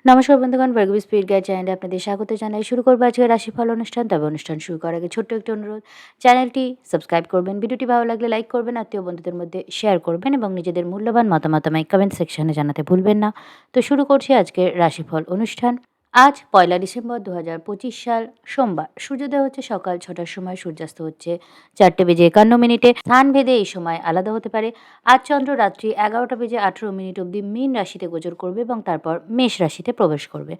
নমস্কার বন্ধুগণ, Bhargavi spirit guide চ্যানেলে আপনাদের স্বাগত জানাই। শুরু করবো আজকের রাশিফল অনুষ্ঠান। তবে অনুষ্ঠান শুরু করার আগে ছোট্ট একটি অনুরোধ, চ্যানেলটি সাবস্ক্রাইব করবেন, ভিডিওটি ভালো লাগলে লাইক করবেন, আত্মীয় বন্ধুদের মধ্যে শেয়ার করবেন এবং নিজেদের মূল্যবান মতামত আমায় কমেন্ট সেকশনে জানাতে ভুলবেন না। তো শুরু করছি আজকের রাশিফল অনুষ্ঠান। আজ 1 ডিসেম্বর 2025 সাল, সোমবার। সূর্যোদয় হচ্ছে সকাল 6টার সময়, সূর্যাস্ত হচ্ছে 4:51 স্থান ভেদে এই সময় আলাদা হতে পারে। আজ চন্দ্র রাত্রি 11:18 অবধি মীন রাশিতে গোচর করবে এবং তারপর মেষ রাশিতে প্রবেশ করবে।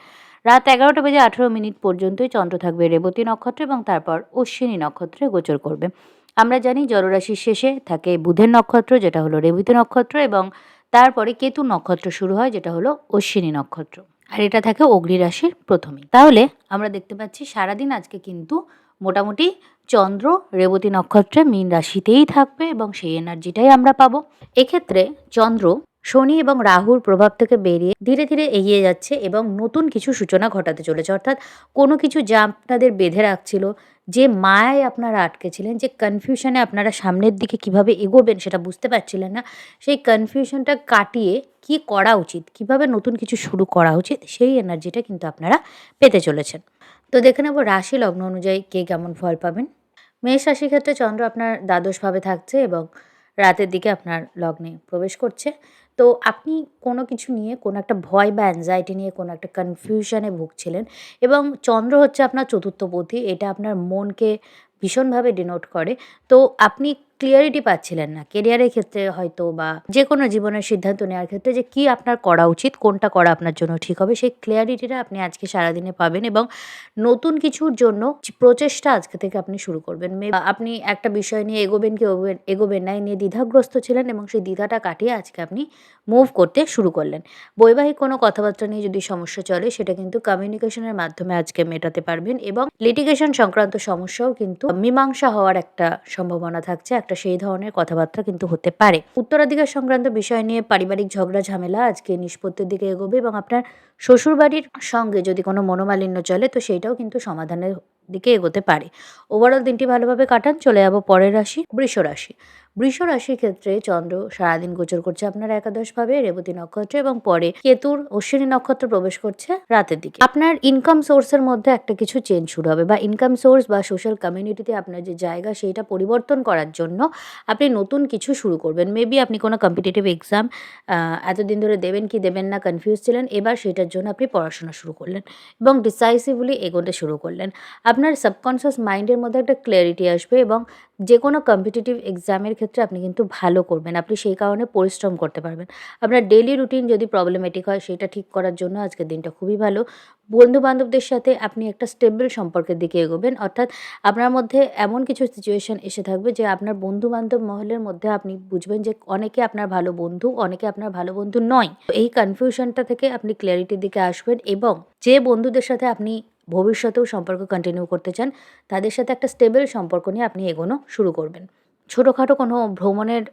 রাত 11:18 পর্যন্তই চন্দ্র থাকবে রেবতী নক্ষত্র এবং তারপর অশ্বিনী নক্ষত্রে গোচর করবে। আমরা জানি জলরাশির শেষে থাকে বুধের নক্ষত্র, যেটা হলো রেবতী নক্ষত্র, এবং তারপরে কেতু নক্ষত্র শুরু হয়, যেটা হলো অশ্বিনী নক্ষত্র। আর এটা থাকে অগ্নি রাশির প্রথমেই। তাহলে আমরা দেখতে পাচ্ছি সারাদিন আজকে কিন্তু মোটামুটি চন্দ্র রেবতী নক্ষত্রে মীন রাশিতেই থাকবে এবং সেই এনার্জিটাই আমরা পাবো। এক্ষেত্রে চন্দ্র শনি এবং রাহুর প্রভাব থেকে বেরিয়ে ধীরে ধীরে এগিয়ে যাচ্ছে এবং নতুন কিছু সূচনা ঘটাতে চলেছে। অর্থাৎ কোনো কিছু যা আপনাদের বেঁধে রাখছিল, যে মায়ায় আপনারা আটকে ছিলেন, যে কনফিউশনে আপনারা সামনের দিকে কিভাবে এগোবেন সেটা বুঝতে পারছিলেন না, সেই কনফিউশনটা কাটিয়ে কি করা উচিত, কিভাবে নতুন কিছু শুরু করা উচিত, সেই এনার্জিটা কিন্তু আপনারা পেতে চলেছেন। তো দেখে নেব রাশি লগ্ন অনুযায়ী কে কেমন ফল পাবেন। মেষ রাশির ক্ষেত্রে চন্দ্র আপনার দ্বাদশভাবে থাকছে এবং রাতের দিকে আপনার লগ্নে প্রবেশ করছে। তো আপনি কোনো কিছু নিয়ে কোনো একটা ভয় বা অ্যাংজাইটি নিয়ে কোনো একটা কনফিউশনে ভুগছিলেন এবং চন্দ্র হচ্ছে আপনার চতুর্থপতি। এটা আপনার মনকে ভীষণভাবে ডিনোট করে। তো আপনি ক্লিয়ারিটি পাচ্ছিলেন না কেরিয়ারের ক্ষেত্রে হয়তো, বা যে কোনো জীবনের সিদ্ধান্ত নেওয়ার ক্ষেত্রে যে কি আপনার করা উচিত, কোনটা করা আপনার জন্য ঠিক হবে, সেই ক্লিয়ারিটিটা আপনি আজকে সারাদিনে পাবেন এবং নতুন কিছুর জন্য প্রচেষ্টা আজকে থেকে আপনি শুরু করবেন। আপনি একটা বিষয় নিয়ে এগোবেন কি এগোবেন না, এই নিয়ে দ্বিধাগ্রস্ত ছিলেন এবং সেই দ্বিধাটা কাটিয়ে আজকে আপনি মুভ করতে শুরু করলেন। বৈবাহিক কোনো কথাবার্তা নিয়ে যদি সমস্যা চলে, সেটা কিন্তু কমিউনিকেশনের মাধ্যমে আজকে মেটাতে পারবেন এবং লিটিগেশন সংক্রান্ত সমস্যাও কিন্তু মীমাংসা হওয়ার একটা সম্ভাবনা থাকছে। একটা সেই ধরনের কথাবার্তা কিন্তু হতে পারে। উত্তরাধিকার সংক্রান্ত বিষয় নিয়ে পারিবারিক ঝগড়া ঝামেলা আজকে নিষ্পত্তির দিকে এগোবে এবং আপনার শ্বশুরবাড়ির সঙ্গে যদি কোনো মনোমালিন্য চলে, তো সেইটাও কিন্তু সমাধানের দিকে এগোতে পারে। ওভারঅল দিনটি ভালোভাবে কাটান। চলে যাব পরের রাশি, বৃষ রাশি। বৃষ রাশির ক্ষেত্রে চন্দ্র সারাদিন গোচর করছে আপনার একাদশভাবে রেবতী নক্ষত্রে এবং পরে কেতুর অশ্বিনী নক্ষত্র প্রবেশ করছে রাতের দিকে। আপনার ইনকাম সোর্সের মধ্যে একটা কিছু চেঞ্জ শুরু হবে, বা ইনকাম সোর্স বা সোশ্যাল কমিউনিটিতে আপনার যে জায়গা, সেইটা পরিবর্তন করার জন্য আপনি নতুন কিছু শুরু করবেন। মেবি আপনি কোনো কম্পিটিটিভ এক্সাম এতদিন ধরে দেবেন কি দেবেন না কনফিউজ ছিলেন, এবার সেটার জন্য আপনি পড়াশোনা শুরু করলেন এবং ডিসাইসিভলি এগোতে শুরু করলেন। আপনার সাবকনসিয়াস মাইন্ডের মধ্যে একটা ক্ল্যারিটি আসবে এবং যে কোনো কম্পিটিটিভ এক্সামের ক্ষেত্রে আপনি কিন্তু ভালো করবেন। আপনি সেই কারণে পরিশ্রম করতে পারবেন। আপনার ডেইলি রুটিন যদি প্রবলেমেটিক হয়, সেটা ঠিক করার জন্য আজকের দিনটা খুবই ভালো। বন্ধু-বান্ধবদের সাথে আপনি একটা স্টেবল সম্পর্কের দিকে এগোবেন। অর্থাৎ আপনার মধ্যে এমন কিছু সিচুয়েশন এসে থাকবে যে আপনার বন্ধু-বান্ধব মহলের মধ্যে আপনি বুঝবেন যে অনেকে আপনার ভালো বন্ধু, অনেকে আপনার ভালো বন্ধু নয়। এই কনফিউশনটা থেকে আপনি ক্ল্যারিটির দিকে আসবেন এবং যে বন্ধুদের সাথে আপনি ভবিষ্যতেও সম্পর্ক কন্টিনিউ করতে চান, তাদের সাথে একটা স্টেবল সম্পর্ক নিয়ে আপনি এগোনো শুরু করবেন। ছোটোখাটো কোনো ভ্রমণের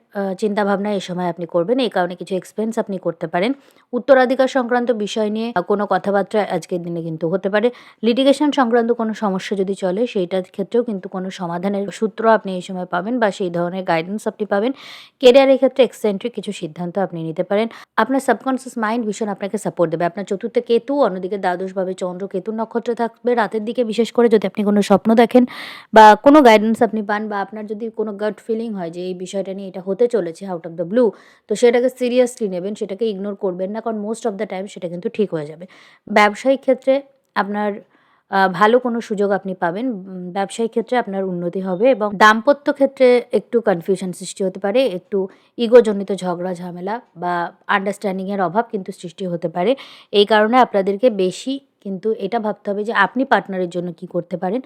চিন্তাভাবনা এই সময় আপনি করবেন। এই কারণে কিছু এক্সপেন্স আপনি করতে পারেন। উত্তরাধিকার সংক্রান্ত বিষয় নিয়ে কোনো কথাবার্তা আজকের দিনে কিন্তু হতে পারে। লিটিগেশন সংক্রান্ত কোনো সমস্যা যদি চলে, সেইটার ক্ষেত্রেও কিন্তু কোনো সমাধানের সূত্র আপনি এই সময় পাবেন বা সেই ধরনের গাইডেন্স আপনি পাবেন। কেরিয়ারের ক্ষেত্রে এক্সেন্ট্রিক কিছু সিদ্ধান্ত আপনি নিতে পারেন। আপনার সাবকনসিয়াস মাইন্ড ভীষণ আপনাকে সাপোর্ট দেবে। আপনার চতুর্থে কেতু, অন্যদিকে দ্বাদশভাবে চন্দ্র কেতুর নক্ষত্রে থাকবে রাতের দিকে। বিশেষ করে যদি আপনি কোনো স্বপ্ন দেখেন বা কোনো গাইডেন্স আপনি পান, বা আপনার যদি কোনো গাট ফিলিং হয় যে এই বিষয়টা নিয়ে এটা হতে চলেছে আউট অফ দ্য ব্লু, তো সেটাকে সিরিয়াসলি নেবেন, সেটাকে ইগনোর করবেন না, কারণ মোস্ট অফ দ্য টাইম সেটা কিন্তু ঠিক হয়ে যাবে। ব্যবসায়িক ক্ষেত্রে আপনার ভালো কোনো সুযোগ আপনি পাবেন। ব্যবসায়িক ক্ষেত্রে আপনার উন্নতি হবে এবং দাম্পত্য ক্ষেত্রে একটু কনফিউশন সৃষ্টি হতে পারে। একটু ইগোজনিত ঝগড়া ঝামেলা বা আন্ডারস্ট্যান্ডিংয়ের অভাব কিন্তু সৃষ্টি হতে পারে। এই কারণে আপনাদেরকে বেশি কিন্তু এটা ভাবতে হবে যে আপনি পার্টনারের জন্য কি করতে পারেন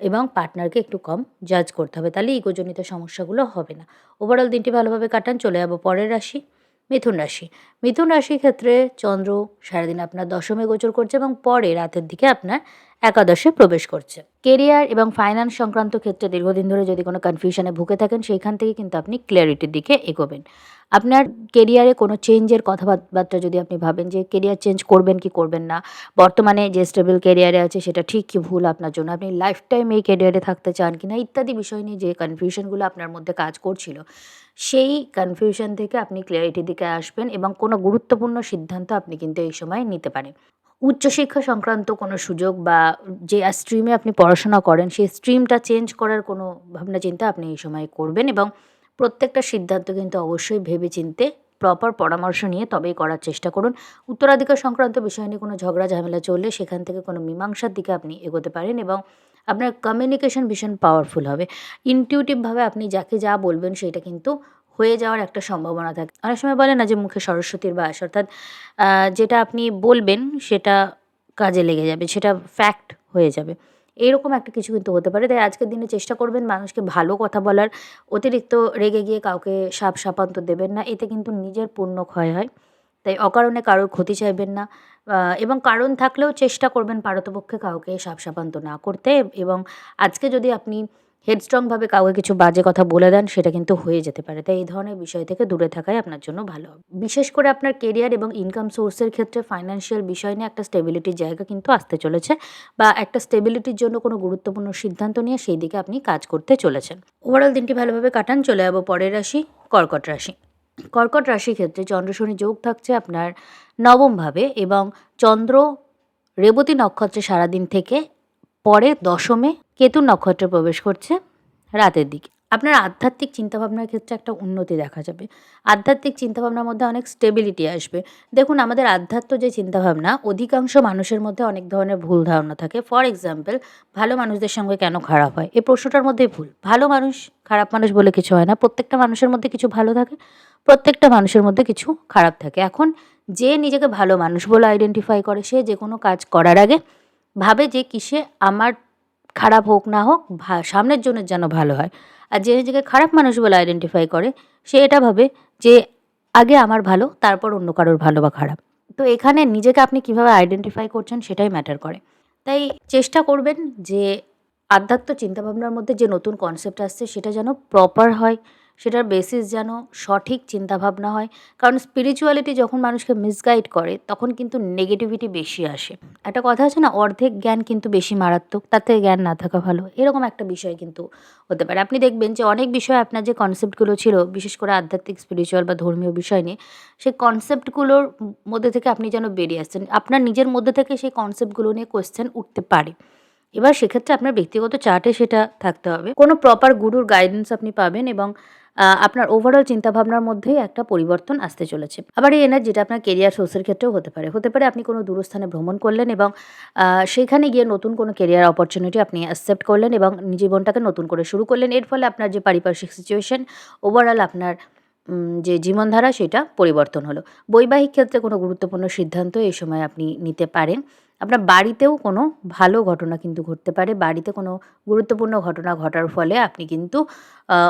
এবং পার্টনারকে একটু কম জাজ করতে হবে। তাহলে ইগোজনিত সমস্যাগুলো হবে না। ওভারঅল দিনটি ভালোভাবে কাটান। চলে যাব পরের রাশি, মিথুন রাশি। মিথুন রাশির ক্ষেত্রে চন্দ্র সারাদিন আপনার দশমে গোচর করছে এবং পরে রাতের দিকে আপনার একাদশে প্রবেশ করছে। কেরিয়ার এবং ফাইন্যান্স সংক্রান্ত ক্ষেত্রে দীর্ঘদিন ধরে যদি কোনো কনফিউশনে ভুগে থাকেন, সেইখান থেকে কিন্তু আপনি ক্লিয়ারিটির দিকে এগোবেন। আপনার কেরিয়ারে কোনো চেঞ্জের কথাবার্তা যদি আপনি ভাবেন যে কেরিয়ার চেঞ্জ করবেন কি করবেন না, বর্তমানে যে স্টেবল কেরিয়ারে আছে সেটা ঠিক কি ভুল আপনার জন্য, আপনি লাইফ টাইম এই কেরিয়ারে থাকতে চান কিনা, ইত্যাদি বিষয় নিয়ে যে কনফিউশনগুলো আপনার মধ্যে কাজ করছিল, সেই কনফিউশন থেকে আপনি ক্লিয়ারিটির দিকে আসবেন এবং কোনো গুরুত্বপূর্ণ সিদ্ধান্ত আপনি কিন্তু এই সময় নিতে পারেন। উচ্চশিক্ষা সংক্রান্ত কোনো সুযোগ বা যে স্ট্রিমে আপনি পড়াশোনা করেন সেই স্ট্রিমটা চেঞ্জ করার কোনো ভাবনা-চিন্তা আপনি এই সময়ে করবেন এবং প্রত্যেকটা সিদ্ধান্ত কিন্তু অবশ্যই ভেবে-চিন্তে প্রপার পরামর্শ নিয়ে তবেই করার চেষ্টা করুন। উত্তরাধিকার সংক্রান্ত বিষয় নিয়ে কোনো ঝগড়া ঝামেলা চললে সেখান থেকে কোনো মীমাংসার দিকে আপনি এগোতে পারেন এবং আপনার কমিউনিকেশন ভীষণ পাওয়ারফুল হবে। ইনটিউটিভভাবে আপনি যাকে যা বলবেন সেইটা কিন্তু হয়ে যাওয়ার একটা সম্ভাবনা থাকে। অনেক সময় বলে না যে মুখে সরস্বতীর বাস, অর্থাৎ আ যেটা আপনি বলবেন সেটা কাজে লেগে যাবে, সেটা ফ্যাক্ট হয়ে যাবে। এরকম একটা কিছু কিন্তু হতে পারে। তাই আজকের দিনে চেষ্টা করবেন মানুষকে ভালো কথা বলার, অতিরিক্ত রেগে গিয়ে কাউকে শাপ-শাপান্ত দেবেন না। এতে কিন্তু নিজের পুণ্য ক্ষয় হয়। তাই অকারণে কারোর ক্ষতি চাইবেন না। এবং কারণ থাকলেও চেষ্টা করবেন পারতপক্ষে কাউকে শাপ-শাপান্ত না করতে এবং আজকে যদি আপনি হেডস্ট্রংভাবে কাউকে কিছু বাজে কথা বলে দেন সেটা কিন্তু হয়ে যেতে পারে। তাই এই ধরনের বিষয় থেকে দূরে থাকাই আপনার জন্য ভালো হবে। বিশেষ করে আপনার কেরিয়ার এবং ইনকাম সোর্সের ক্ষেত্রে ফাইন্যান্সিয়াল বিষয় নিয়ে একটা স্টেবিলিটির জায়গা কিন্তু আসতে চলেছে বা একটা স্টেবিলিটির জন্য কোনো গুরুত্বপূর্ণ সিদ্ধান্ত নিয়ে সেই দিকে আপনি কাজ করতে চলেছেন। ওভারঅল দিনটি ভালোভাবে কাটান। চলে যাবো পরের রাশি, কর্কট রাশি। কর্কট রাশির ক্ষেত্রে চন্দ্র শনি যোগ থাকছে আপনার নবম ভাবে এবং চন্দ্র রেবতী নক্ষত্রে সারাদিন থেকে পরে দশমে কেতু নক্ষত্রে প্রবেশ করছে রাতের দিকে। আপনার আধ্যাত্মিক চিন্তাভাবনার ক্ষেত্রে একটা উন্নতি দেখা যাবে। আধ্যাত্মিক চিন্তাভাবনার মধ্যে অনেক স্টেবিলিটি আসবে। দেখুন আমাদের আধ্যাত্ম যে চিন্তাভাবনা অধিকাংশ মানুষের মধ্যে অনেক ধরনের ভুল ধারণা থাকে। ফর এক্সাম্পল ভালো মানুষদের সঙ্গে কেন খারাপ হয়? এই প্রশ্নটার মধ্যেই ভুল। ভালো মানুষ, খারাপ মানুষ বলে কিছু হয় না। প্রত্যেকটা মানুষের মধ্যে কিছু ভালো থাকে, প্রত্যেকটা মানুষের মধ্যে কিছু খারাপ থাকে। এখন যে নিজেকে ভালো মানুষ বলে আইডেন্টিফাই করে সে যেকোনো কাজ করার আগে ভাবে যে কিসে আমার খারাপ হোক না হোক সামনের জনের যেন ভালো হয়। আর যে নিজেকে খারাপ মানুষ বলে আইডেন্টিফাই করে সে এটা ভাবে যে আগে আমার ভালো তারপর অন্য কারোর ভালো বা খারাপ। তো এখানে নিজেকে আপনি কিভাবে আইডেন্টিফাই করছেন সেটাই ম্যাটার করে। তাই চেষ্টা করবেন যে আধ্যাত্ম চিন্তাভাবনার মধ্যে যে নতুন কনসেপ্ট আসছে সেটা যেন প্রপার হয়, সেটার বেসিস যেন সঠিক চিন্তাভাবনা হয়। কারণ স্পিরিচুয়ালিটি যখন মানুষকে মিসগাইড করে তখন কিন্তু নেগেটিভিটি বেশি আসে। একটা কথা আছে না, অর্ধেক জ্ঞান কিন্তু বেশি মারাত্মক, তার থেকে জ্ঞান না থাকা ভালো। এরকম একটা বিষয় কিন্তু হতে পারে। আপনি দেখবেন যে অনেক বিষয়ে আপনার যে কনসেপ্টগুলো ছিল বিশেষ করে আধ্যাত্মিক, স্পিরিচুয়াল বা ধর্মীয় বিষয় নিয়ে সেই কনসেপ্টগুলোর মধ্যে থেকে আপনি যেন বেরিয়ে আসছেন। আপনার নিজের মধ্যে থেকে সেই কনসেপ্টগুলো নিয়ে কোয়েশ্চেন উঠতে পারে। এবার সেক্ষেত্রে আপনার ব্যক্তিগত চার্টে সেটা থাকতে হবে। কোনো প্রপার গুরুর গাইডেন্স আপনি পাবেন এবং আপনার ওভারঅল চিন্তাভাবনার মধ্যেই একটা পরিবর্তন আসতে চলেছে। আবার এই এনার্জিটা আপনার কেরিয়ার সোর্সের ক্ষেত্রেও হতে পারে। হতে পারে আপনি কোনো দূরস্থানে ভ্রমণ করলেন এবং সেখানে গিয়ে নতুন কোনো কেরিয়ার অপরচুনিটি আপনি অ্যাকসেপ্ট করলেন এবং জীবনটাকে নতুন করে শুরু করলেন। এর ফলে আপনার যে পারিপার্শ্বিক সিচুয়েশন, ওভারঅল আপনার যে জীবনধারা সেটা পরিবর্তন হলো। বৈবাহিক ক্ষেত্রে কোনো গুরুত্বপূর্ণ সিদ্ধান্ত এই সময় আপনি নিতে পারেন। আপনার বাড়িতেও কোনো ভালো ঘটনা কিন্তু ঘটতে পারে। বাড়িতে কোনো গুরুত্বপূর্ণ ঘটনা ঘটার ফলে আপনি কিন্তু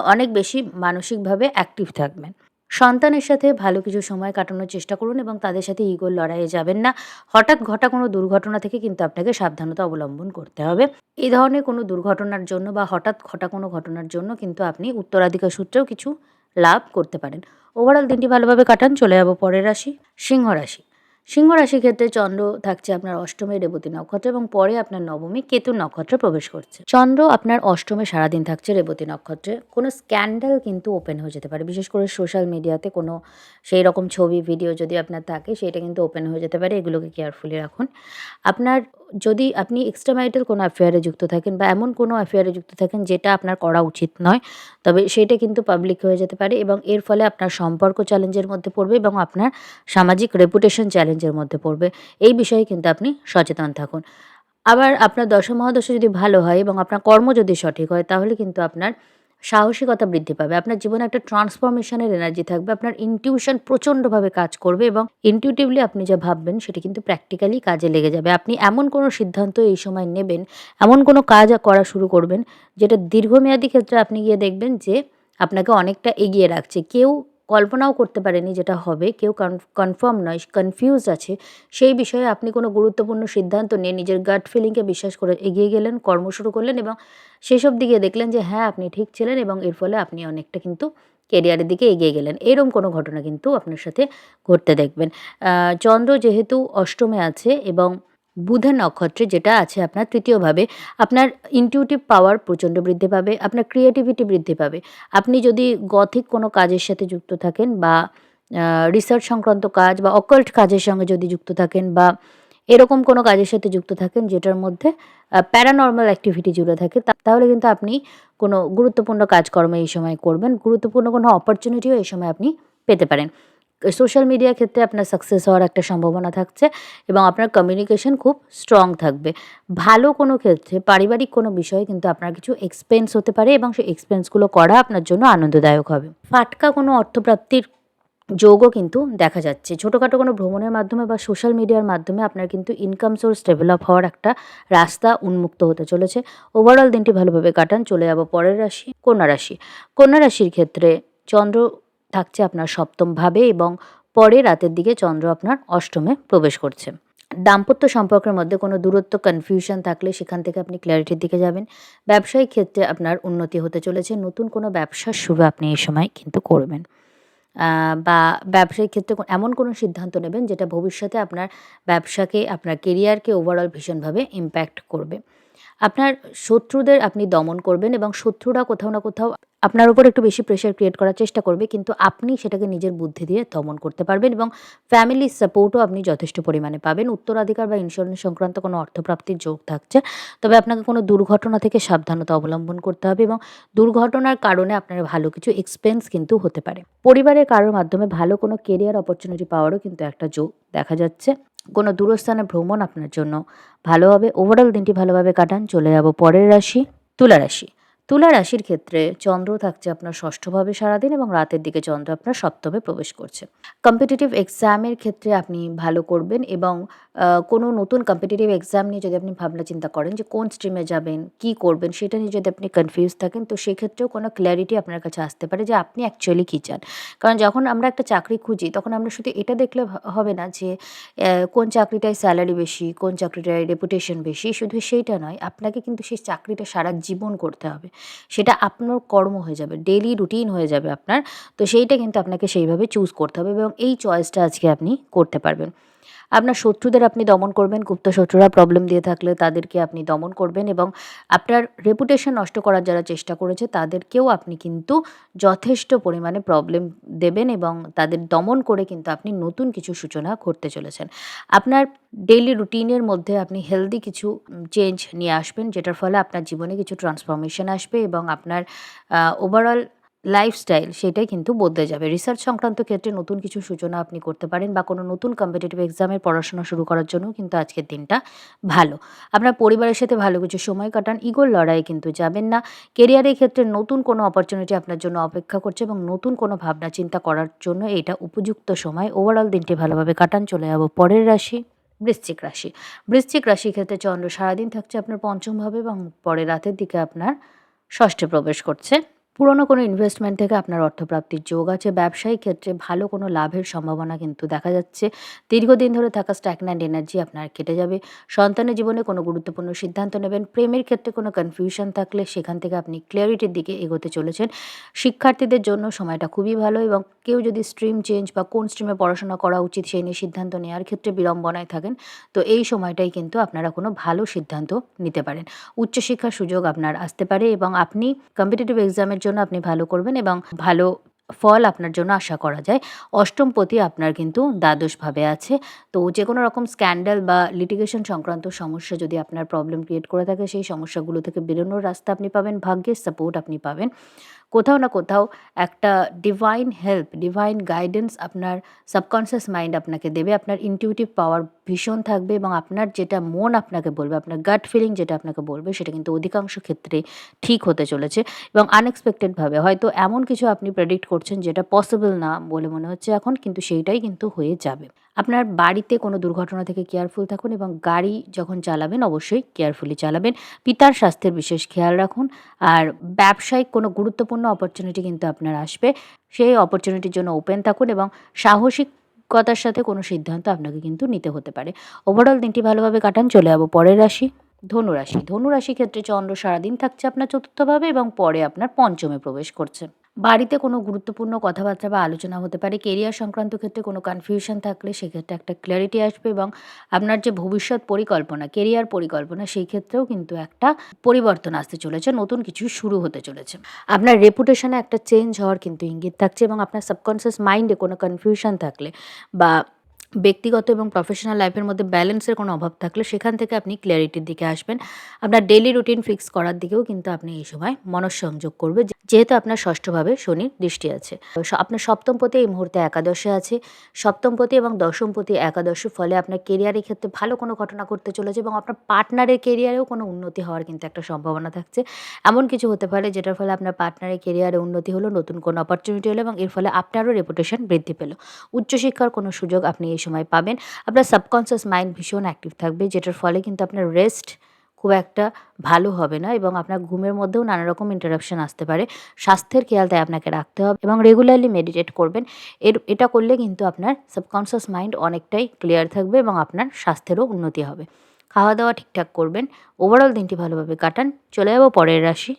অনেক বেশি মানসিকভাবে অ্যাক্টিভ থাকবেন। সন্তানের সাথে ভালো কিছু সময় কাটানোর চেষ্টা করুন এবং তাদের সাথে ইগোর লড়াইয়ে যাবেন না। হঠাৎ ঘটা কোনো দুর্ঘটনা থেকে কিন্তু আপনাকে সাবধানতা অবলম্বন করতে হবে। এই ধরনের কোনো দুর্ঘটনার জন্য বা হঠাৎ ঘটা কোনো ঘটনার জন্য কিন্তু আপনি উত্তরাধিকার সূত্রেও কিছু লাভ করতে পারেন। ওভারঅল দিনটি ভালোভাবে কাটান। চলে যাব পরের রাশি, সিংহ রাশি। সিংহ রাশির ক্ষেত্রে চন্দ্র থাকছে আপনার অষ্টমে রেবতী নক্ষত্র এবং পরে আপনার নবমী কেতু নক্ষত্রে প্রবেশ করছে। চন্দ্র আপনার অষ্টমে সারাদিন থাকছে রেবতী নক্ষত্রে। কোনো স্ক্যান্ডাল কিন্তু ওপেন হয়ে যেতে পারে। বিশেষ করে সোশ্যাল মিডিয়াতে কোনো সেই রকম ছবি, ভিডিও যদি আপনার থাকে সেটা কিন্তু ওপেন হয়ে যেতে পারে। এগুলোকে কেয়ারফুলি রাখুন। আপনার যদি আপনি এক্সট্রা ম্যারিটাল কোনো অ্যাফেয়ারে যুক্ত থাকেন বা এমন কোনো অ্যাফেয়ারে যুক্ত থাকেন যেটা আপনার করা উচিত নয়, তবে সেটা কিন্তু পাবলিক হয়ে যেতে পারে এবং এর ফলে আপনার সম্পর্ক চ্যালেঞ্জের মধ্যে পড়বে এবং আপনার সামাজিক রেপুটেশন চ্যালেঞ্জের মধ্যে পড়বে। এই বিষয়ে কিন্তু আপনি সচেতন থাকুন। আবার আপনার দশা মহাদশা যদি ভালো হয় এবং আপনার কর্ম যদি সঠিক হয় তাহলে কিন্তু আপনার সাহসিকতা বৃদ্ধি পাবে। আপনার জীবনে একটা ট্রান্সফরমেশন এর এনার্জি থাকবে। আপনার ইনটিউশন প্রচণ্ডভাবে কাজ করবে এবং ইনটিউটিভলি আপনি যা ভাববেন সেটা কিন্তু প্র্যাকটিক্যালি কাজে লেগে যাবে। আপনি এমন কোনো সিদ্ধান্ত এই সময় নেবেন, এমন কোনো কাজ করা শুরু করবেন যেটা দীর্ঘমেয়াদী ক্ষেত্রে আপনি গিয়ে দেখবেন যে আপনাকে অনেকটা এগিয়ে রাখছে। কেউ কল্পনাও করতে পারেনি যেটা হবে। কেউ কনফার্ম নয়, কনফিউজড আছে। সেই বিষয়ে আপনি কোনো গুরুত্বপূর্ণ সিদ্ধান্ত নিয়ে নিজের গাট ফিলিংকে বিশ্বাস করে এগিয়ে গেলেন, কর্ম শুরু করলেন এবং শেষব দিকে দেখলেন যে হ্যাঁ, আপনি ঠিক ছিলেন এবং এর ফলে আপনি অনেকটা কিন্তু কেরিয়ারের দিকে এগিয়ে গেলেন। এরকম কোনো ঘটনা কিন্তু আপনার সাথে ঘটতে দেখবেন। চন্দ্র যেহেতু অষ্টমে আছে এবং বুধের নক্ষত্রে যেটা আছে আপনার তৃতীয় ভাবে, আপনার ইনটিউটিভ পাওয়ার প্রচণ্ড বৃদ্ধি পাবে, আপনার ক্রিয়েটিভিটি বৃদ্ধি পাবে। আপনি যদি গথিক কোনো কাজের সাথে যুক্ত থাকেন বা রিসার্চ সংক্রান্ত কাজ বা অকাল্ট কাজের সঙ্গে যদি যুক্ত থাকেন বা এরকম কোনো কাজের সাথে যুক্ত থাকেন যেটার মধ্যে প্যারানরমাল অ্যাক্টিভিটি জুড়ে থাকে, তাহলে কিন্তু আপনি কোনো গুরুত্বপূর্ণ কাজকর্ম এই সময় করবেন। গুরুত্বপূর্ণ কোনো অপরচুনিটিও এই সময় আপনি পেতে পারেন। সোশ্যাল মিডিয়ার ক্ষেত্রে আপনার সাকসেস হওয়ার একটা সম্ভাবনা থাকছে এবং আপনার কমিউনিকেশন খুব স্ট্রং থাকবে। ভালো কোনো ক্ষেত্রে পারিবারিক কোনো বিষয়ে কিন্তু আপনার কিছু এক্সপেন্স হতে পারে এবং সেই এক্সপেন্সগুলো করা আপনার জন্য আনন্দদায়ক হবে। ফাটকা কোনো অর্থপ্রাপ্তির যোগও কিন্তু দেখা যাচ্ছে। ছোটোখাটো কোনো ভ্রমণের মাধ্যমে বা সোশ্যাল মিডিয়ার মাধ্যমে আপনার কিন্তু ইনকাম সোর্স ডেভেলপ হওয়ার একটা রাস্তা উন্মুক্ত হতে চলেছে। ওভারঅল দিনটি ভালোভাবে কাটান। চলে যাব পরের রাশি, কন্যা রাশি। কন্যা রাশির ক্ষেত্রে চন্দ্র থাকছে আপনার সপ্তম ভাবে এবং পরে রাতের দিকে চন্দ্র আপনার অষ্টমে প্রবেশ করছে। দাম্পত্য সম্পর্কের মধ্যে কোনো দূরত্ব, কনফিউশন থাকলে সেখান থেকে আপনি ক্ল্যারিটির দিকে যাবেন। ব্যবসায়িক ক্ষেত্রে আপনার উন্নতি হতে চলেছে। নতুন কোনো ব্যবসার শুরু আপনি এই সময় কিন্তু করবেন। বা ব্যবসায়িক ক্ষেত্রে এমন কোনো সিদ্ধান্ত নেবেন যেটা ভবিষ্যতে আপনার ব্যবসাকে, আপনার কেরিয়ারকে ওভারঅল ভীষণভাবে ইমপ্যাক্ট করবে। আপনার শত্রুদের আপনি দমন করবেন এবং শত্রুরা কোথাও না কোথাও আপনার উপর একটু বেশি প্রেশার ক্রিয়েট করার চেষ্টা করবে, কিন্তু আপনি সেটাকে নিজের বুদ্ধি দিয়ে দমন করতে পারবেন এবং ফ্যামিলির সাপোর্টও আপনি যথেষ্ট পরিমাণে পাবেন। উত্তরাধিকার বা ইন্স্যুরেন্স সংক্রান্ত কোনো অর্থপ্রাপ্তির যোগ থাকছে, তবে আপনাকে কোনো দুর্ঘটনা থেকে সাবধানতা অবলম্বন করতে হবে এবং দুর্ঘটনার কারণে আপনার ভালো কিছু এক্সপেন্স কিন্তু হতে পারে। পরিবারের কারোর মাধ্যমে ভালো কোনো কেরিয়ার অপরচুনিটি পাওয়ারও কিন্তু একটা যোগ দেখা যাচ্ছে। কোনো দূরস্থানে ভ্রমণ আপনার জন্য ভালো হবে। ওভারঅল দিনটি ভালোভাবে কাটান। চলে যাব পরের রাশি, তুলা রাশি। তুলা রাশির ক্ষেত্রে চন্দ্র থাকছে আপনার ষষ্ঠভাবে সারাদিন এবং রাতের দিকে চন্দ্র আপনার সপ্তমে প্রবেশ করছে। কম্পিটিটিভ এক্সামের ক্ষেত্রে আপনি ভালো করবেন এবং কোনো নতুন কম্পিটিটিভ এক্সাম নিয়ে যদি আপনি ভাবনা চিন্তা করেন যে কোন স্ট্রিমে যাবেন, কি করবেন, সেটা নিয়ে যদি আপনি কনফিউজ থাকেন, তো সেক্ষেত্রেও কোনো ক্ল্যারিটি আপনার কাছে আসতে পারে যে আপনি অ্যাকচুয়ালি কী চান। কারণ যখন আমরা একটা চাকরি খুঁজি তখন আমরা শুধু এটা দেখলে হবে না যে কোন চাকরিটায় স্যালারি বেশি, কোন চাকরিটায় রেপুটেশন বেশি, শুধু সেইটা নয়, আপনাকে কিন্তু সেই চাকরিটা সারা জীবন করতে হবে। সেটা আপনার কর্ম হয়ে যাবে, ডেইলি রুটিন হয়ে যাবে আপনার। তো সেইটা কিন্তু আপনাকে সেইভাবে চুজ করতে হবে এবং এই চয়েসটা আজকে আপনি করতে পারবেন। আপনার শত্রুদের আপনি দমন করবেন। গুপ্ত শত্রুরা প্রবলেম দিয়ে থাকলে তাদেরকে আপনি দমন করবেন এবং আপনার রেপুটেশন নষ্ট করার যারা চেষ্টা করেছে তাদেরকেও আপনি কিন্তু যথেষ্ট পরিমাণে প্রবলেম দেবেন এবং তাদের দমন করে কিন্তু আপনি নতুন কিছু সূচনা করতে চলেছেন। আপনার ডেইলি রুটিনের মধ্যে আপনি হেলদি কিছু চেঞ্জ নিয়ে আসবেন, যেটার ফলে আপনার জীবনে কিছু ট্রান্সফরমেশন আসবে এবং আপনার ওভারঅল লাইফস্টাইল সেটাই কিন্তু বদলে যাবে। রিসার্চ সংক্রান্ত ক্ষেত্রে নতুন কিছু সূচনা আপনি করতে পারেন বা কোনো নতুন কম্পিটিটিভ এক্সামের পড়াশোনা শুরু করার জন্যও কিন্তু আজকের দিনটা ভালো। আপনার পরিবারের সাথে ভালো কিছু সময় কাটান, ইগোর লড়াইয়ে কিন্তু যাবেন না। কেরিয়ারের ক্ষেত্রে নতুন কোনো অপরচুনিটি আপনার জন্য অপেক্ষা করছে এবং নতুন কোনো ভাবনা চিন্তা করার জন্য এটা উপযুক্ত সময়। ওভারঅল দিনটি ভালোভাবে কাটান। চলে যাব পরের রাশি, বৃশ্চিক রাশি। বৃশ্চিক রাশির ক্ষেত্রে চন্দ্র সারাদিন থাকছে আপনার পঞ্চম ভাবে এবং পরে রাতের দিকে আপনার ষষ্ঠে প্রবেশ করছে। পুরনো কোনো ইনভেস্টমেন্ট থেকে আপনার অর্থপ্রাপ্তির যোগ আছে। ব্যবসায়িক ক্ষেত্রে ভালো কোনো লাভের সম্ভাবনা কিন্তু দেখা যাচ্ছে। দীর্ঘদিন ধরে থাকা স্ট্যাগন্যান্ট এনার্জি আপনার কেটে যাবে। সন্তানের জীবনে কোনো গুরুত্বপূর্ণ সিদ্ধান্ত নেবেন। প্রেমের ক্ষেত্রে কোনো কনফিউশন থাকলে সেখান থেকে আপনি ক্লিয়ারিটির দিকে এগোতে চলেছেন। শিক্ষার্থীদের জন্য সময়টা খুবই ভালো এবং কেউ যদি স্ট্রিম চেঞ্জ বা কোন স্ট্রিমে পড়াশোনা করা উচিত সেই নিয়ে সিদ্ধান্ত নেওয়ার ক্ষেত্রে বিড়ম্বনায় থাকেন, তো এই সময়টাই কিন্তু আপনারা কোনো ভালো সিদ্ধান্ত নিতে পারেন। উচ্চশিক্ষার সুযোগ আপনার আসতে পারে এবং আপনি কম্পিটিটিভ এক্সামের জন্য আপনি ভালো করবেন এবং ভালো ফল আপনার জন্য আশা করা যায়। অষ্টমপতি আপনার কিন্তু দ্বাদশভাবে আছে। তো যেকোনো রকম স্ক্যান্ডাল বা লিটিগেশন সংক্রান্ত সমস্যা যদি আপনার প্রবলেম ক্রিয়েট করে থাকে, সেই সমস্যাগুলো থেকে বেরোনোর রাস্তা আপনি পাবেন, ভাগ্যের সাপোর্ট আপনি পাবেন। কোথাও না কোথাও একটা ডিভাইন হেল্প, ডিভাইন গাইডেন্স আপনার সাবকনসিয়াস মাইন্ড আপনাকে দেবে। আপনার ইনটিউটিভ পাওয়ার ভীষণ থাকবে এবং আপনার যেটা মন আপনাকে বলবে, আপনার গাট ফিলিং যেটা আপনাকে বলবে, সেটা কিন্তু অধিকাংশ ক্ষেত্রে ঠিক হতে চলেছে এবং আনএক্সপেক্টেডভাবে হয়তো এমন কিছু আপনি প্রেডিক্ট করছেন যেটা পসিবল না বলে মনে হচ্ছে এখন, কিন্তু সেইটাই কিন্তু হয়ে যাবে। আপনার বাড়িতে কোনো দুর্ঘটনা থেকে কেয়ারফুল থাকুন এবং গাড়ি যখন চালাবেন অবশ্যই কেয়ারফুলি চালাবেন। পিতার স্বাস্থ্যের বিশেষ খেয়াল রাখুন। আর ব্যবসায়িক কোনো গুরুত্বপূর্ণ অপরচুনিটি কিন্তু আপনার আসবে। সেই অপরচুনিটির জন্য ওপেন থাকুন এবং সাহসিকতার সাথে কোনো সিদ্ধান্ত আপনাকে কিন্তু নিতে হতে পারে। ওভারঅল দিনটি ভালোভাবে কাটান। চলে যাব পরের রাশি, ধনুরাশি। ধনুরাশির ক্ষেত্রে চন্দ্র সারাদিন থাকছে আপনার চতুর্থভাবে এবং পরে আপনার পঞ্চমে প্রবেশ করছে। বাড়িতে কোনো গুরুত্বপূর্ণ কথাবার্তা বা আলোচনা হতে পারে। কেরিয়ার সংক্রান্ত ক্ষেত্রে কোনো কনফিউশন থাকলে সেক্ষেত্রে একটা ক্ল্যারিটি আসবে এবং আপনার যে ভবিষ্যৎ পরিকল্পনা, কেরিয়ার পরিকল্পনা, সেই ক্ষেত্রেও কিন্তু একটা পরিবর্তন আসতে চলেছে, নতুন কিছু শুরু হতে চলেছে। আপনার রেপুটেশনে একটা চেঞ্জ হওয়ার কিন্তু ইঙ্গিত থাকছে এবং আপনার সাবকনসিয়াস মাইন্ডে কোনো কনফিউশন থাকলে বা ব্যক্তিগত এবং প্রফেশনাল লাইফের মধ্যে ব্যালেন্সের কোনো অভাব থাকলে সেখান থেকে আপনি ক্লিয়ারিটির দিকে আসবেন। আপনার ডেইলি রুটিন ফিক্স করার দিকেও কিন্তু আপনি এই সময় মনঃসংযোগ করবে। যেহেতু আপনার ষষ্ঠভাবে শনির দৃষ্টি আছে। আপনার সপ্তমপতি এই মুহূর্তে একাদশে আছে। সপ্তমপতি এবং দশমপতি একাদশের ফলে আপনার কেরিয়ারের ক্ষেত্রে ভালো কোনো ঘটনা ঘটতে চলেছে এবং আপনার পার্টনারের কেরিয়ারেও কোনো উন্নতি হওয়ার কিন্তু একটা সম্ভাবনা থাকছে। এমন কিছু হতে পারে যেটার ফলে আপনার পার্টনারের কেরিয়ারে উন্নতি হলো, নতুন কোনো অপরচুনিটি হলো এবং এর ফলে আপনারও রেপুটেশন বৃদ্ধি পেল। উচ্চশিক্ষার কোনো সুযোগ আপনি এই সময় পাবেন। আপনার সাবকনসিয়াস মাইন্ড ভীষণ অ্যাক্টিভ থাকবে, যেটার ফলে কিন্তু আপনার রেস্ট খুব একটা ভালো হবে না এবং আপনার ঘুমের মধ্যেও নানা রকম ইন্টারাপশন আসতে পারে। স্বাস্থ্যের খেয়াল তাই আপনাকে রাখতে হবে এবং রেগুলারলি মেডিটেট করবেন। এটা করলে কিন্তু আপনার সাবকনসিয়াস মাইন্ড অনেকটাই ক্লিয়ার থাকবে এবং আপনার স্বাস্থ্যেরও উন্নতি হবে। খাওয়া-দাওয়া ঠিকঠাক করবেন। ওভারঅল দিনটি ভালোভাবে কাটান। চলে যাব পরের রাশি,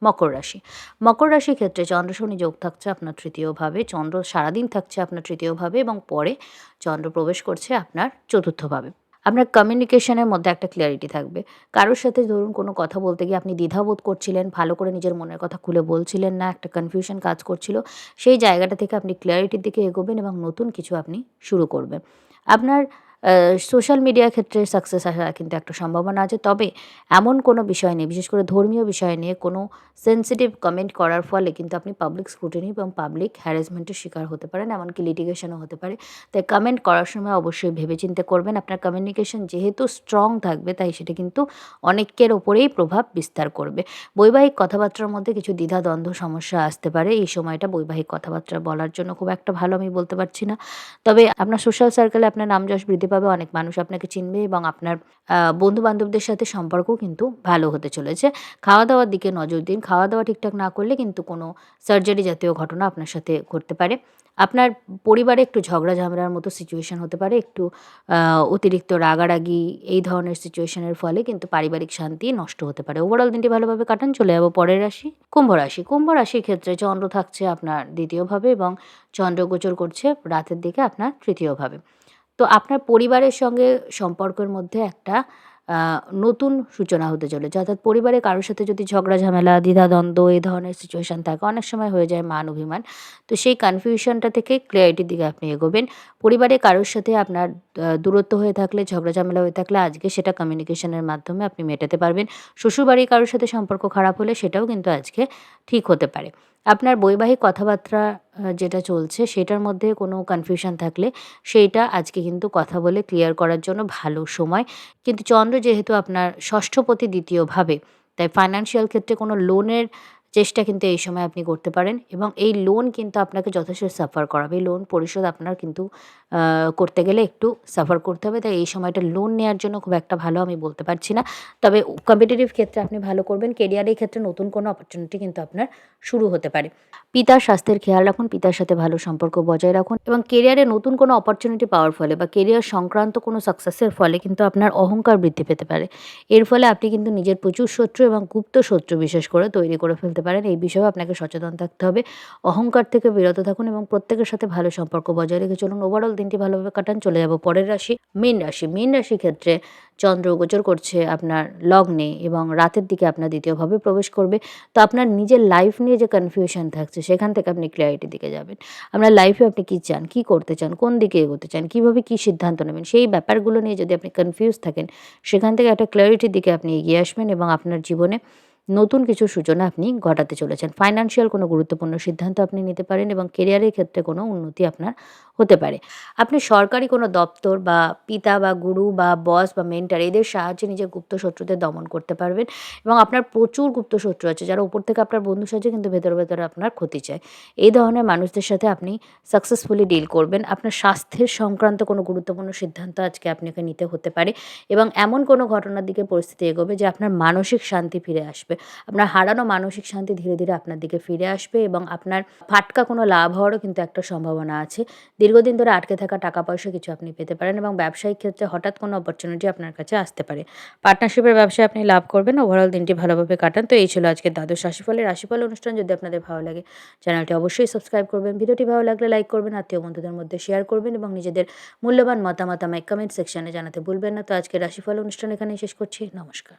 মকর রাশি। মকর রাশির ক্ষেত্রে চন্দ্র শনি যোগ থাকছে আপনার তৃতীয় ভাবে। চন্দ্র সারাদিন থাকছে আপনার তৃতীয় ভাবে এবং পরে চন্দ্র প্রবেশ করছে আপনার চতুর্থ ভাবে। আপনার কমিউনিকেশনের মধ্যে একটা ক্লিয়ারিটি থাকবে। কারোর সাথে ধরুন কোনো কথা বলতে গিয়ে আপনি দ্বিধাবোধ করছিলেন, ভালো করে নিজের মনের কথা খুলে বলছিলেন না, একটা কনফিউশন কাজ করছিল। সেই জায়গাটা থেকে আপনি ক্লিয়ারিটির দিকে এগোবেন এবং নতুন কিছু আপনি শুরু করবেন। আপনার সোশ্যাল মিডিয়ার ক্ষেত্রে সাকসেস আসার কিন্তু একটা সম্ভাবনা আছে। তবে এমন কোনো বিষয় নেই, বিশেষ করে ধর্মীয় বিষয় নিয়ে কোনো সেনসিটিভ কমেন্ট করার ফলে কিন্তু আপনি পাবলিক স্ক্রুটিনি এবং পাবলিক হ্যারাসমেন্টের শিকার হতে পারেন, এমনকি লিটিগেশনও হতে পারে। তাই কমেন্ট করার সময় অবশ্যই ভেবেচিন্তে করবেন। আপনার কমিউনিকেশন যেহেতু স্ট্রং থাকবে, তাই সেটা কিন্তু অনেকের ওপরেই প্রভাব বিস্তার করবে। বৈবাহিক কথাবার্তার মধ্যে কিছু দ্বিধাদ্বন্দ্ব সমস্যা আসতে পারে। এই সময়টা বৈবাহিক কথাবার্তা বলার জন্য খুব একটা ভালো আমি বলতে পারছি না। তবে আপনার সোশ্যাল সার্কেলে আপনার নাম যশ বৃদ্ধি পাবে, অনেক মানুষ আপনাকে চিনবে এবং আপনার বন্ধু-বান্ধবদের সাথে সম্পর্কও কিন্তু ভালো হতে চলেছে। খাওয়া-দাওয়ার দিকে নজর দিন। খাওয়া-দাওয়া ঠিকঠাক না করলে কিন্তু কোনো সার্জারি জাতীয় ঘটনা আপনার সাথে ঘটতে পারে। আপনার পরিবারে একটু ঝগড়া ঝামেলার মতো সিচুয়েশন হতে পারে। একটু অতিরিক্ত রাগারাগি এই ধরনের সিচুয়েশনের ফলে কিন্তু পারিবারিক শান্তি নষ্ট হতে পারে। ওভারঅল দিনটি ভালোভাবে কাটান। চলে যাব পরের রাশি, কুম্ভ রাশি। কুম্ভ রাশির ক্ষেত্রে চন্দ্র থাকছে আপনার দ্বিতীয় ভাবে এবং চন্দ্র গোচর করছে রাতের দিকে আপনার তৃতীয় ভাবে। তো আপনার পরিবারের সঙ্গে সম্পর্কের মধ্যে একটা আ নতুন সূচনা হতে চলেছে। অর্থাৎ পরিবারে কারো সাথে যদি ঝগড়া ঝামেলা, দ্বিধাদ্বন্দ্ব এই ধরনের সিচুয়েশন থাকে, অনেক সময় হয়ে যায় মান অভিমান। তো সেই কনফিউশনটা থেকে ক্লিয়ারিটির দিকে আপনি এগোবেন। পরিবারে কারোর সাথে আপনার দূরত্ব হয়ে থাকলে, ঝগড়া ঝামেলা হয়ে থাকলে আজকে সেটা কমিউনিকেশনের মাধ্যমে আপনি মেটাতে পারবেন। শ্বশুরবাড়ির কারোর সাথে সম্পর্ক খারাপ হলে সেটাও কিন্তু আজকে ঠিক হতে পারে। আপনার বৈবাহিক কথাবার্তা যেটা চলছে সেটার মধ্যে কোনো কনফিউশন থাকলে সেইটা আজকে কিন্তু কথা বলে ক্লিয়ার করার জন্য ভালো সময়। কিন্তু চন্দ্র যেহেতু আপনার ষষ্ঠপতি দ্বিতীয়ভাবে, তাই ফাইন্যান্সিয়াল ক্ষেত্রে কোনো লোনের চেষ্টা কিন্তু এই সময় আপনি করতে পারেন এবং এই লোন কিন্তু আপনাকে যথেষ্ট সাফার করাবে। এই লোন পরিশোধ আপনার কিন্তু আ করতে গেলে একটু সাফার করতে হবে। তাই এই সময়টা লোন নেয়ার জন্য খুব একটা ভালো আমি বলতে পারছি না। তবে কম্পিটিটিভ ক্ষেত্রে আপনি ভালো করবেন। কেরিয়ারের ক্ষেত্রে নতুন কোনো অপরচুনিটি কিন্তু আপনার শুরু হতে পারে। পিতার স্বাস্থ্যের খেয়াল রাখুন, পিতার সাথে ভালো সম্পর্ক বজায় রাখুন এবং কেরিয়ারে নতুন কোনো অপরচুনিটি পাওয়ার ফলে বা কেরিয়ার সংক্রান্ত কোনো সাকসেসের ফলে কিন্তু আপনার অহংকার বৃদ্ধি পেতে পারে। এর ফলে আপনি কিন্তু নিজের প্রচুর শত্রু এবং গুপ্ত শত্রু বিশেষ করে তৈরি করে ফেলতে পারেন। এই বিষয়েও আপনাকে সচেতন থাকতে হবে। অহংকার থেকে বিরত থাকুন এবং প্রত্যেকের সাথে ভালো সম্পর্ক বজায় রেখে চলুন। ওভারঅল দিনটি ভালোভাবে কাটান। চলে যাব পরের রাশি, মীন রাশি। মীন রাশির ক্ষেত্রে চন্দ্র গোচর করছে আপনার লগ্নে এবং রাতের দিকে আপনার দ্বিতীয়ভাবে প্রবেশ করবে। তো আপনার নিজের লাইফ নিয়ে যে কনফিউশন থাকছে সেখান থেকে আপনি ক্লিয়ারিটির দিকে যাবেন। আপনার লাইফে আপনি কী চান, কী করতে চান, কোন দিকে এগোতে চান, কীভাবে কী সিদ্ধান্ত নেবেন, সেই ব্যাপারগুলো নিয়ে যদি আপনি কনফিউজ থাকেন, সেখান থেকে একটা ক্লিয়ারিটির দিকে আপনি এগিয়ে আসবেন এবং আপনার জীবনে নতুন কিছু সূচনা আপনি ঘটাতে চলেছেন। ফাইন্যান্সিয়াল কোনো গুরুত্বপূর্ণ সিদ্ধান্ত আপনি নিতে পারেন এবং কেরিয়ারের ক্ষেত্রে কোনো উন্নতি আপনার হতে পারে। আপনি সরকারি কোনো দপ্তর বা পিতা বা গুরু বা বস বা মেন্টর এদের সাহায্যে নিজের গুপ্ত শত্রুদের দমন করতে পারবেন এবং আপনার প্রচুর গুপ্ত শত্রু আছে যারা উপর থেকে আপনার বন্ধু সাজে কিন্তু ভেতরে, ভেতরে আপনার ক্ষতি চায়। এই ধরনের মানুষদের সাথে আপনি সাকসেসফুলি ডিল করবেন। আপনার স্বাস্থ্যের সংক্রান্ত কোনো গুরুত্বপূর্ণ সিদ্ধান্ত আজকে আপনাকে নিতে হতে পারে এবং এমন কোনো ঘটনার দিকে পরিস্থিতি এগোবে যে আপনার মানসিক শান্তি ফিরে আসবে। আপনার হারানো মানসিক শান্তি ধীরে, ধীরে আপনার দিকে ফিরে আসবে এবং আপনার ফাটকা কোনো লাভ হওয়ারও কিন্তু একটা সম্ভাবনা আছে। দীর্ঘদিন ধরে আটকে থাকা টাকা-পয়সা কিছু আপনি পেতে পারেন এবং ব্যবসায়িক ক্ষেত্রে হঠাৎ কোনো অপরচুনিটি আপনার কাছে আসতে পারে। পার্টনারশিপের ব্যবসায় আপনি লাভ করবেন। ওভারঅল দিনটি ভালোভাবে কাটান। তো এই ছিল আজকের দ্বাদশ রাশিফলের রাশিফল অনুষ্ঠান। যদি আপনাদের ভালো লাগে চ্যানেলটি অবশ্যই সাবস্ক্রাইব করবেন। ভিডিওটি ভালো লাগলে লাইক করবেন, আত্মীয় বন্ধুদের মধ্যে শেয়ার করবেন এবং নিজেদের মূল্যবান মতামত আমায় কমেন্ট সেকশনে জানাতে ভুলবেন না। তো আজকের রাশিফল অনুষ্ঠান এখানেই শেষ করছি। নমস্কার।